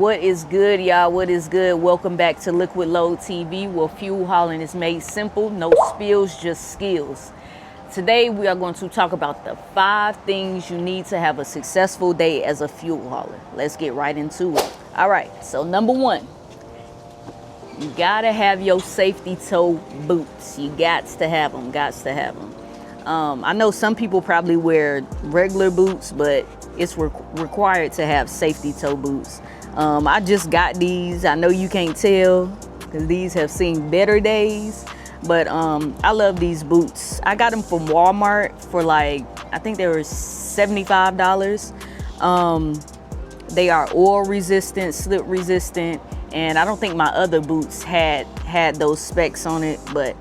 What is good, y'all? What is good? Welcome back to Liquid Load TV, where fuel hauling is made simple. No spills, just skills. Today we are going to talk about the 5 things you need to have a successful day as a fuel hauler. Let's get right into it. All right, so number 1, you gotta have your safety toe boots. You gots to have them. I know some people probably wear regular boots, but it's required to have safety toe boots. I just got these. I know you can't tell because these have seen better days, but I love these boots. I got them from Walmart for like, I think they were $75. They are oil resistant, slip resistant, and I don't think my other boots had those specs on it, but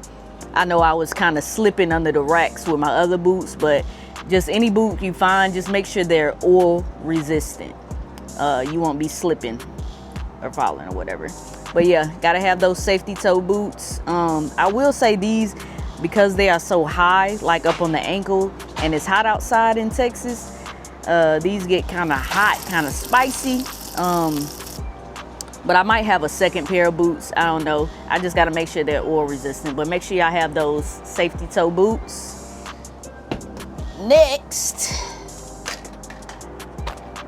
I know I was kind of slipping under the racks with my other boots. But just any boot you find, just make sure they're oil resistant. You won't be slipping or falling or whatever. But yeah, gotta have those safety toe boots. I will say these, because they are so high, like up on the ankle, and it's hot outside in Texas, these get kind of hot, kind of spicy. But I might have a second pair of boots. I don't know. I just gotta make sure they're oil resistant. But make sure y'all have those safety toe boots. Next,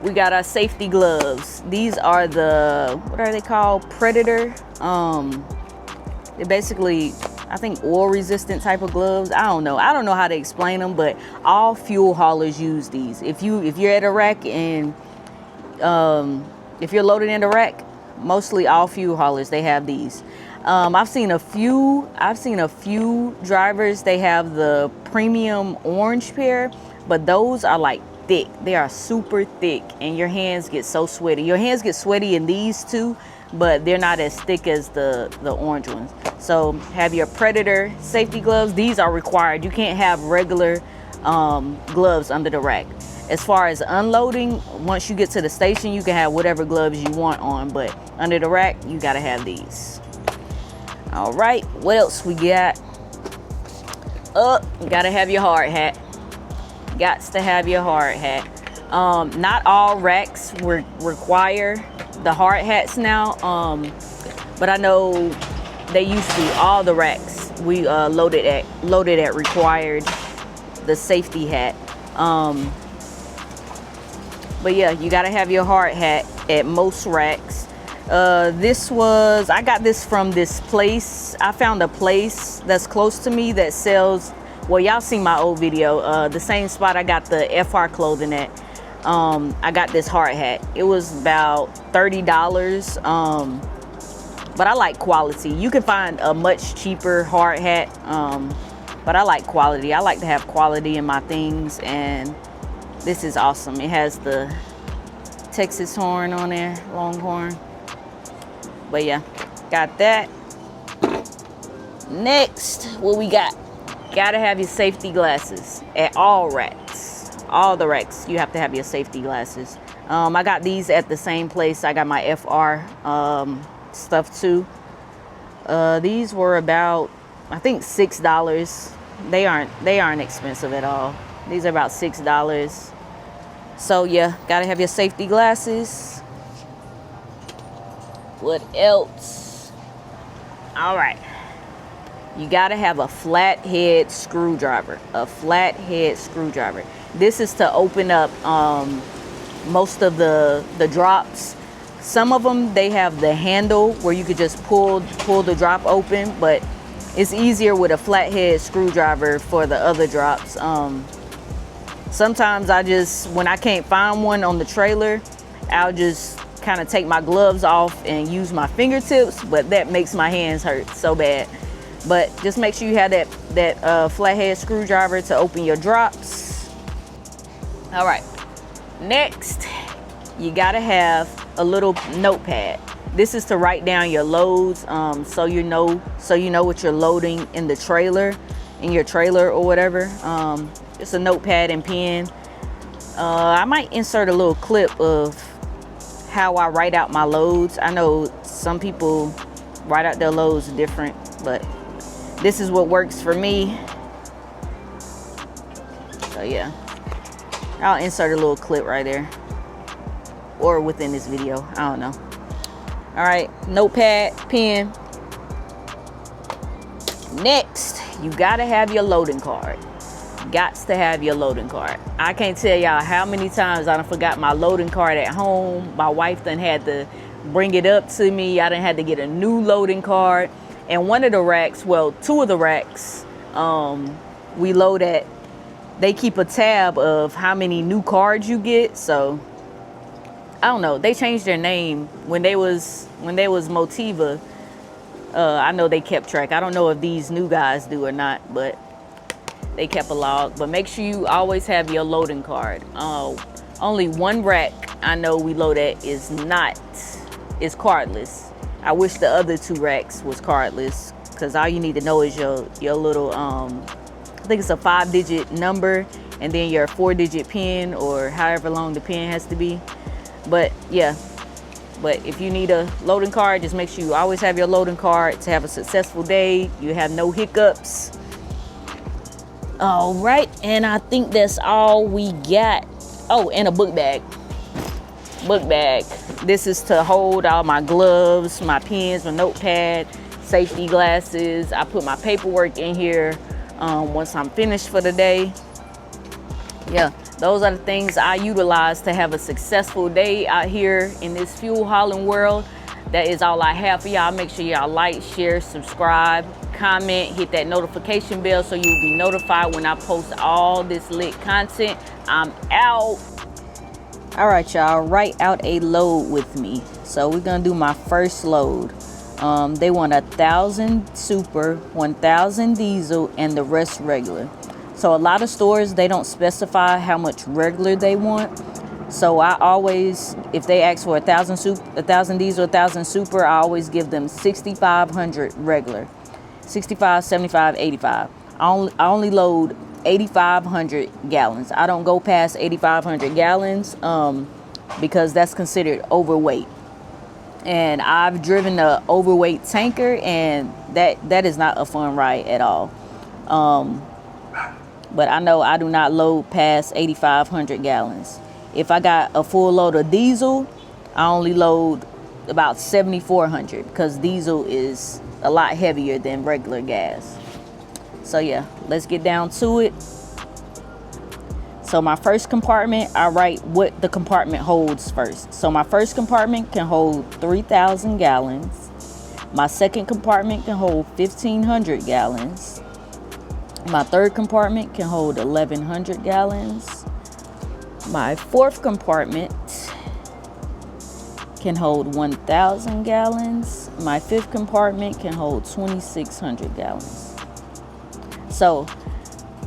we got our safety gloves. These are the, what are they called? Predator. They're basically, I think, oil resistant type of gloves. I don't know how to explain them, but all fuel haulers use these. If you're at a rack and if you're loaded in the rack, mostly all fuel haulers, they have these. I've seen a few drivers, they have the premium orange pair, but those are like thick. They are super thick, and your hands get so sweaty. Your hands get sweaty in these too, but they're not as thick as the orange ones. So have your Predator safety gloves. These are required. You can't have regular gloves under the rack. As far as unloading, once you get to the station, you can have whatever gloves you want on, but under the rack, you gotta have these. All right, what else we got? You gotta have your hard hat. Gots to have your hard hat. Not all racks require the hard hats now, but I know they used to. All the racks we loaded at required the safety hat. But yeah, you gotta have your hard hat at most racks. I got this from this place. I found a place that's close to me that sells, well, y'all seen my old video, the same spot I got the FR clothing at. I got this hard hat. It was about $30, but I like quality. You can find a much cheaper hard hat, but I like quality. I like to have quality in my things, and this is awesome. It has the Texas horn on there, Longhorn. But yeah, got that. Next, what we got? Gotta have your safety glasses at all racks. All the racks, you have to have your safety glasses. I got these at the same place. I got my FR stuff too. These were about, I think, $6. They aren't expensive at all. These are about $6. So yeah, gotta have your safety glasses. What else? All right. You gotta have a flathead screwdriver. A flathead screwdriver. This is to open up most of the drops. Some of them, they have the handle where you could just pull the drop open, but it's easier with a flathead screwdriver for the other drops. Sometimes when I can't find one on the trailer, I'll just kind of take my gloves off and use my fingertips, but that makes my hands hurt so bad. But just make sure you have that flathead screwdriver to open your drops. All right, next, you gotta have a little notepad. This is to write down your loads, so you know what you're loading in the trailer, in your trailer or whatever. Just a notepad and pen. I might insert a little clip of how I write out my loads. I know some people write out their loads different, but this is what works for me. So yeah, I'll insert a little clip right there, or within this video, I don't know. All right, notepad, pen. Next, you gotta have your loading card. Gots to have your loading card. I can't tell y'all how many times I done forgot my loading card at home. My wife done had to bring it up to me. I done had to get a new loading card. And one of the racks, well, two of the racks, we load at, they keep a tab of how many new cards you get. So I don't know, they changed their name when they was Motiva. I know they kept track. I don't know if these new guys do or not, but they kept a log. But make sure you always have your loading card. Only one rack I know we load at is cardless. I wish the other two racks was cardless, because all you need to know is your little I think it's a 5-digit number and then your 4-digit pin, or however long the pin has to be. But yeah, but if you need a loading card, just make sure you always have your loading card to have a successful day. You have no hiccups. All right, and I think that's all we got. Oh, and a book bag. Book bag. This is to hold all my gloves, my pens, my notepad, safety glasses. I put my paperwork in here once I'm finished for the day. Yeah, those are the things I utilize to have a successful day out here in this fuel hauling world. That is all I have for y'all. Make sure y'all like, share, subscribe, comment, hit that notification bell so you'll be notified when I post all this lit content. I'm out. All right, y'all, write out a load with me. So we're gonna do my first load. They want 1,000 super, 1,000 diesel, and the rest regular. So a lot of stores, they don't specify how much regular they want. So I always, if they ask for 1,000 diesel, 1,000 super, I always give them 6,500 regular. 65, 75, 85. I only load 8,500 gallons. I don't go past 8,500 gallons because that's considered overweight. And I've driven an overweight tanker, and that is not a fun ride at all. But I know I do not load past 8,500 gallons. If I got a full load of diesel, I only load about 7,400 because diesel is a lot heavier than regular gas. So yeah, let's get down to it. So my first compartment, I write what the compartment holds first. So my first compartment can hold 3,000 gallons. My second compartment can hold 1,500 gallons. My third compartment can hold 1,100 gallons. My fourth compartment can hold 1,000 gallons. My fifth compartment can hold 2,600 gallons. So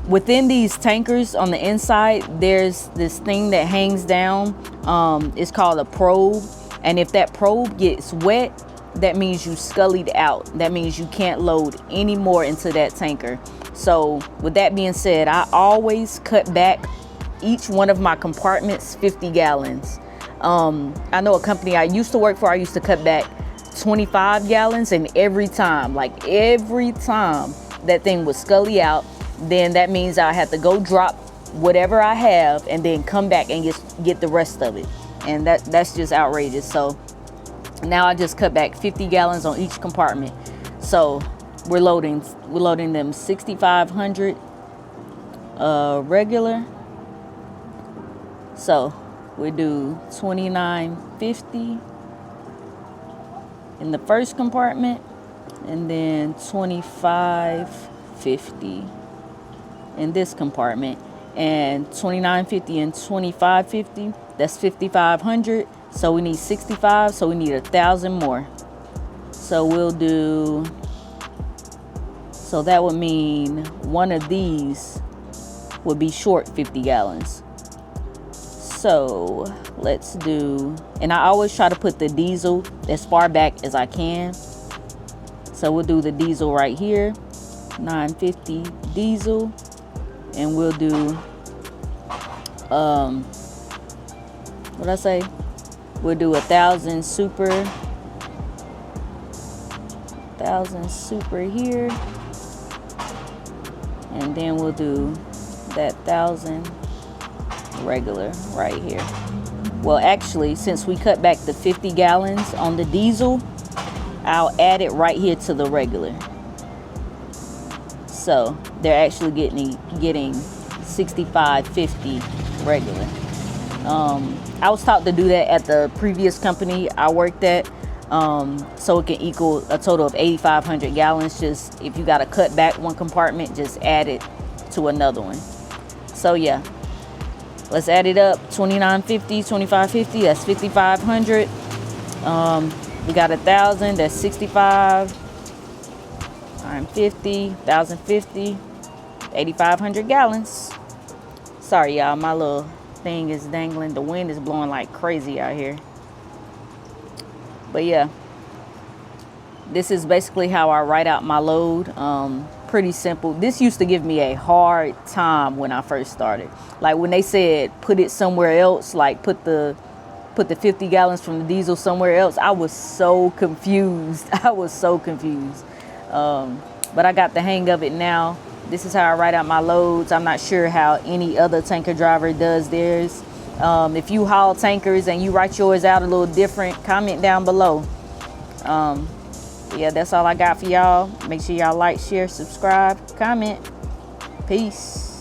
within these tankers on the inside, there's this thing that hangs down. It's called a probe. And if that probe gets wet, that means you scullied out. That means you can't load any more into that tanker. So with that being said, I always cut back each one of my compartments 50 gallons. I know a company I used to work for, I used to cut back 25 gallons, and every time that thing was scully out, then that means I have to go drop whatever I have and then come back and get the rest of it. And that's just outrageous. So now I just cut back 50 gallons on each compartment. So we're loading them 6,500 regular. So we do 2,950 in the first compartment, and then 2,550 in this compartment, and 2,950 and 2,550. That's 5,500. So we need 65. So we need 1,000 more. So we'll do. So that would mean one of these would be short 50 gallons. So let's do, and I always try to put the diesel as far back as I can. So we'll do the diesel right here, 950 diesel, and we'll do, what'd I say? We'll do 1,000 super, 1,000 super here, and then we'll do that 1,000 regular right here. Well, actually, since we cut back to 50 gallons on the diesel, I'll add it right here to the regular. So they're actually getting 65.50 regular. I was taught to do that at the previous company I worked at, so it can equal a total of 8,500 gallons. Just if you got to cut back one compartment, just add it to another one. So yeah, let's add it up. 29.50, 25.50, that's 5,500. We got 1,000, that's 65. 950, 1,050, 8,500 gallons. Sorry, y'all, my little thing is dangling. The wind is blowing like crazy out here. But yeah, this is basically how I write out my load. Pretty simple. This used to give me a hard time when I first started. Like when they said put it somewhere else, like put the 50 gallons from the diesel somewhere else, I was so confused. I was so confused. But I got the hang of it now. This is how I write out my loads. I'm not sure how any other tanker driver does theirs. If you haul tankers and you write yours out a little different, comment down below. Yeah, that's all I got for y'all. Make sure y'all like, share, subscribe, comment. Peace.